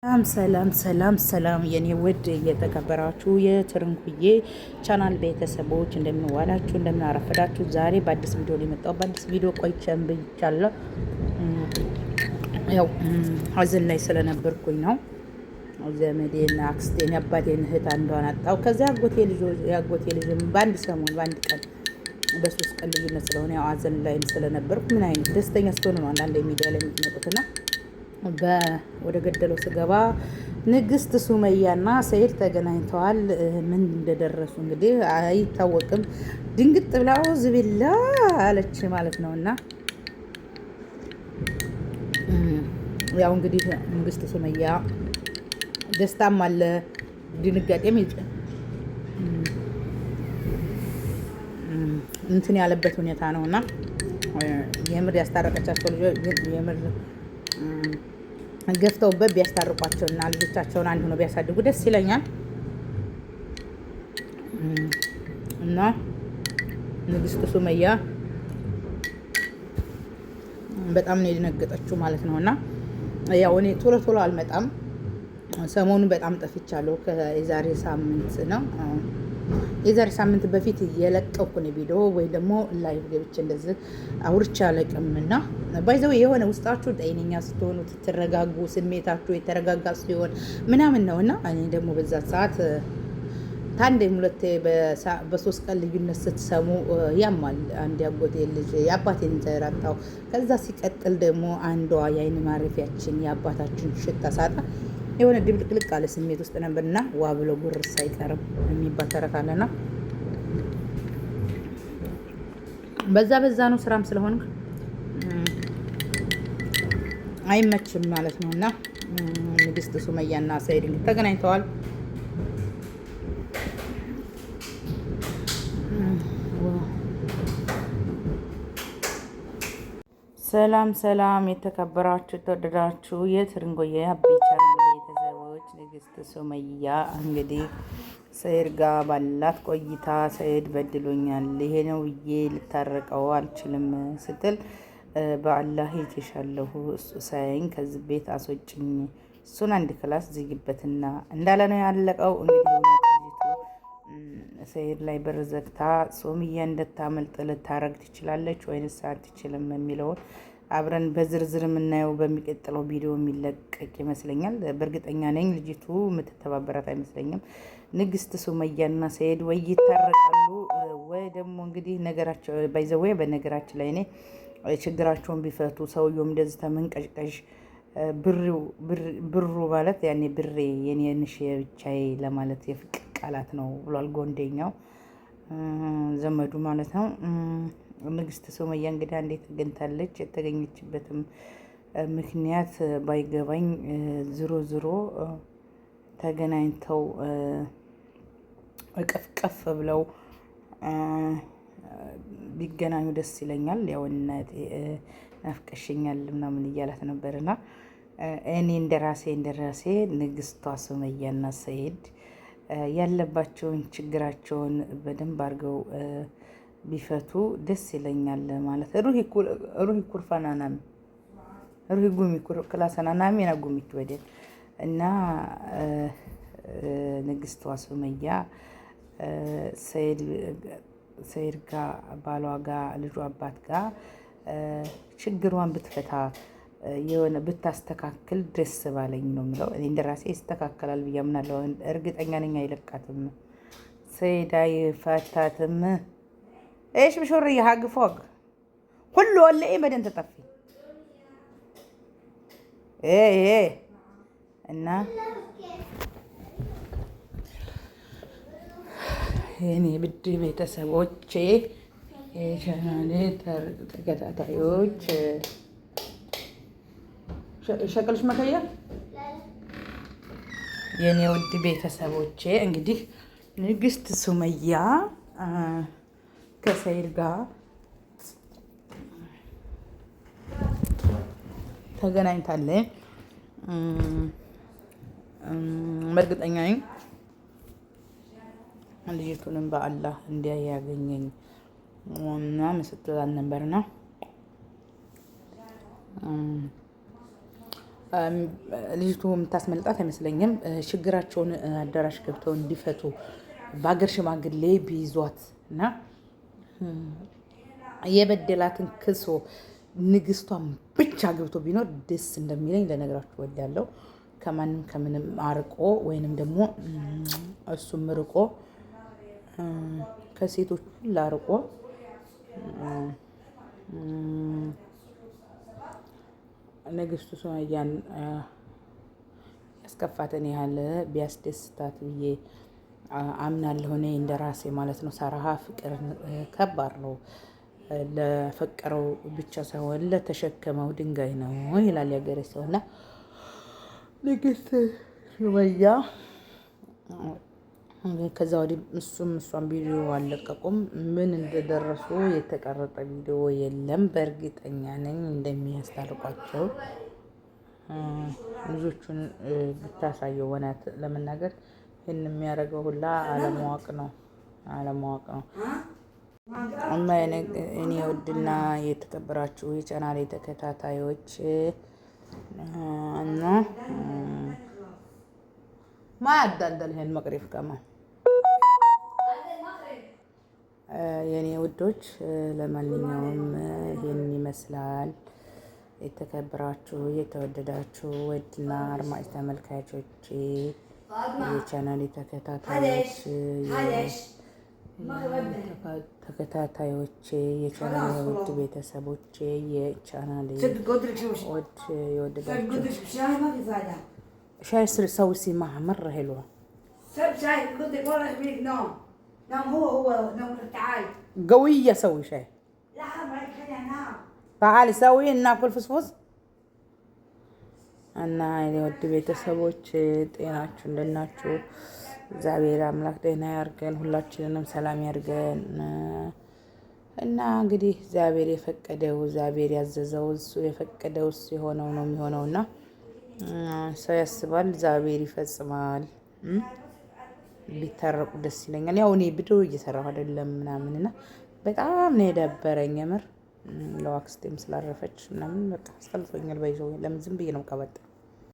ሰላም የኔ ውድ እየተከበራችሁ የትርንኩዬ ቻናል ቤተሰቦች እንደምንዋላችሁ እንደምናረፈዳችሁ፣ ዛሬ በአዲስ ቪዲዮ ላይ መጣሁ። በአዲስ ቪዲዮ ቆይቼም ብቻለሁ። ያው ሀዘን ላይ ስለነበርኩኝ ነው። ዘመዴና አክስቴን የአባቴን እህት አንዷን አጣሁ። ከዚያ ያጎቴ ልጅ በአንድ ሰሞን በአንድ ቀን በ3 ቀን ልዩነት ስለሆነ ያው ሀዘን ላይም ስለነበርኩ ምን አይነት ደስተኛ ስትሆኑ ነው አንዳንድ ሚዲያ ላይ የምትመጡትና ወደ ገደለው ስገባ ንግስት ሱመያና ሰይድ ተገናኝተዋል። ምን እንደደረሱ እንግዲህ አይታወቅም። ድንግጥ ብላው ዝቢላ አለች ማለት ነውና ያው እንግዲህ ንግስት ሱመያ ደስታም አለ ድንጋጤም እንትን ያለበት ሁኔታ ነውና የምር ያስታረቀቻቸው ልጆች የምር ገፍተውበት ቢያስታርቋቸውና ልጆቻቸውን አንድ ሆነው ቢያሳድጉ ደስ ይለኛል። እና ንግስት ሱመያ በጣም ነው የደነገጠችው ማለት ነውና ያው እኔ ቶሎ አልመጣም። ሰሞኑን በጣም ጠፍቻለሁ። የዛሬ ሳምንት በፊት የለቀኩ ነው ቪዲዮ ወይ ደግሞ ላይቭ ገብቼ እንደዚህ አውርቻ አለቅምና ባይዘው የሆነ ውስጣችሁ ጤነኛ ስትሆኑ ትረጋጉ፣ ስሜታችሁ የተረጋጋ ሲሆን ምናምን ነውና እኔ ደግሞ በዛ ሰዓት ታንዴም ሁለቴ በ3 ቀን ልዩነት ስትሰሙ ያማል። አንድ ያጎቴ ልጅ የአባቴን ተራጣው። ከዛ ሲቀጥል ደግሞ አንዷ የአይን ማረፊያችን የአባታችን ሽታ ሳጣ የሆነ ድብልቅልቅ አለ ስሜት ውስጥ ነበርና ዋ ብሎ ጉርስ አይቀርም የሚባል ተረት አለና በዛ ነው። ስራም ስለሆነ አይመችም ማለት ነውና ንግስት ሱመያና ሰይድ እንግዲህ ተገናኝተዋል። ሰላም የተከበራችሁ ተወደዳችሁ የትርንጎዬ አቤቻ ቤተሰቦች፣ ንግስት ሱመያ እንግዲህ ሰይድ ጋር ባላት ቆይታ ሰይድ በድሎኛል፣ ይሄ ነው ብዬ ልታረቀው አልችልም ስትል በአላህ ይዤሻለሁ፣ እሱ ሳያኝ ከዚህ ቤት አስወጭኝ፣ እሱን አንድ ክላስ ዝጊበትና እንዳለ ነው ያለቀው። እንግዲህ ሰይድ ላይ በር ዘግታ ሱመያ እንድታመልጥ ልታረግ ትችላለች ወይንስ አትችልም የሚለውን አብረን በዝርዝር የምናየው በሚቀጥለው ቪዲዮ የሚለቀቅ ይመስለኛል። በእርግጠኛ ነኝ ልጅቱ የምትተባበራት አይመስለኝም። ንግስት ሱመያና ሰይድ ወይ ይታረቃሉ ወይ ደግሞ እንግዲህ ነገራቸው ባይዘው። በነገራችን ላይ እኔ ችግራቸውን ቢፈቱ ሰውየውም እንደዚህ ተመንቀዥቀዥ ብሩ ማለት ያኔ ብሬ የኔ ንሽ ብቻዬ ለማለት የፍቅር ቃላት ነው ብሏል ጎንደኛው ዘመዱ ማለት ነው። ንግስት ሱመያ እንግዲህ እንዴት ተገኝታለች? የተገኘችበትም ምክንያት ባይገባኝ ዝሮ ተገናኝተው እቅፍቅፍ ብለው ቢገናኙ ደስ ይለኛል። ያው እናቴ ናፍቀሽኛል ምናምን እያላት ነበርና እኔ እንደራሴ ንግስቷ ሱመያና ሰይድ ያለባቸውን ችግራቸውን በደንብ አድርገው ቢፈቱ ደስ ይለኛል ማለት ሩሂ ኩርፋናናም ሩሂ ጉሚ ክላሰናናም የናጉሚት ወደ እና ንግስቷ ሱመያ ሰይድ ጋር ባሏ ጋር ልጇ አባት ጋር ችግሯን ብትፈታ የሆነ ብታስተካክል ደስ ባለኝ ነው የምለው። እኔ እንደራሴ ይስተካከላል ብዬ አምናለሁ። እርግጠኛ ነኝ አይለቃትም፣ ሰይድ አይፈታትም። ايش بشورية حق فوق كله ولا ايه بعدين تطفي ايه እና የኔ ብድ ቤተሰቦቼ የቻናሌ ተከታታዮች ሸቀልሽ መከያ የኔ ውድ ቤተሰቦቼ እንግዲህ ንግስት ሱመያ ከሰይድ ጋር ተገናኝታለች። በእርግጠኛ ነኝ ልጅቱንም በአላህ እንዲያገኘኝ እና ምስጥላል ነበርና ልጅቱ የምታስመልጣት አይመስለኝም። ችግራቸውን አዳራሽ ገብተው እንዲፈቱ በሀገር ሽማግሌ ቢይዟት እና የበደላትን ክሶ ንግስቷን ብቻ ገብቶ ቢኖር ደስ እንደሚለኝ ለነገራችሁ ወዳለው ከማንም ከምንም አርቆ ወይንም ደግሞ እሱም ርቆ ከሴቶች ሁሉ አርቆ ንግስቱ ሱመያን ያስከፋትን ያህል ቢያስደስታት ብዬ አምናለሁ እኔ እንደራሴ ማለት ነው። ሰራሃ ፍቅር ከባድ ነው። ለፈቀረው ብቻ ሳይሆን ለተሸከመው ድንጋይ ነው ይላል ያገሬ ሰው። እና ንግስት ሱመያ ከዛ ወዲህ እሷን ቪዲዮ አልለቀቁም። ምን እንደደረሱ የተቀረጠ ቪዲዮ የለም። በእርግጠኛ ነኝ እንደሚያስታርቋቸው ልጆቹን ብታሳየው ወናት ለመናገር ይህን የሚያደርገው ሁላ አለማወቅ ነው። እኔ ውድና የተከበራችሁ የቻናሌ ተከታታዮች እና ما عدل هالمقرف كمان የኔ ውዶች ለማንኛውም ይሄን ይመስላል። የተከበራችሁ የተወደዳችሁ ውድና አድማጭ ተመልካቾቼ የቻናሌ ተከታታዮቼ የቻናሌ ውድ ቤተሰቦቼ የቻናሌ ውድ የወደዳችሁ شاي سوسي معها مرة حلوة. شاي كنت مرة خليك نوم هو نوم تعالي قوية سوي شاي. لا ما خليها نام. تعالي سوي ناكل فسفوس. እና የወድ ቤተሰቦች ጤናችሁ እንደናችሁ እግዚአብሔር አምላክ ደህና ያርገን፣ ሁላችንንም ሰላም ያርገን። እና እንግዲህ እግዚአብሔር የፈቀደው እግዚአብሔር ያዘዘው እሱ የፈቀደው እሱ የሆነው ነው የሚሆነውና ሰው ያስባል እግዚአብሔር ይፈጽማል። ቢታረቁ ደስ ይለኛል። ያው እኔ ቪዲዮ እየሰራሁ አይደለም ምናምን እና በጣም ነው የደበረኝ የምር ለዋክስቴም ስላረፈች ምናምን በቃ አስጠልቶኛል። ባይዘው ለምን ዝም ብዬ ነው ቀበጥ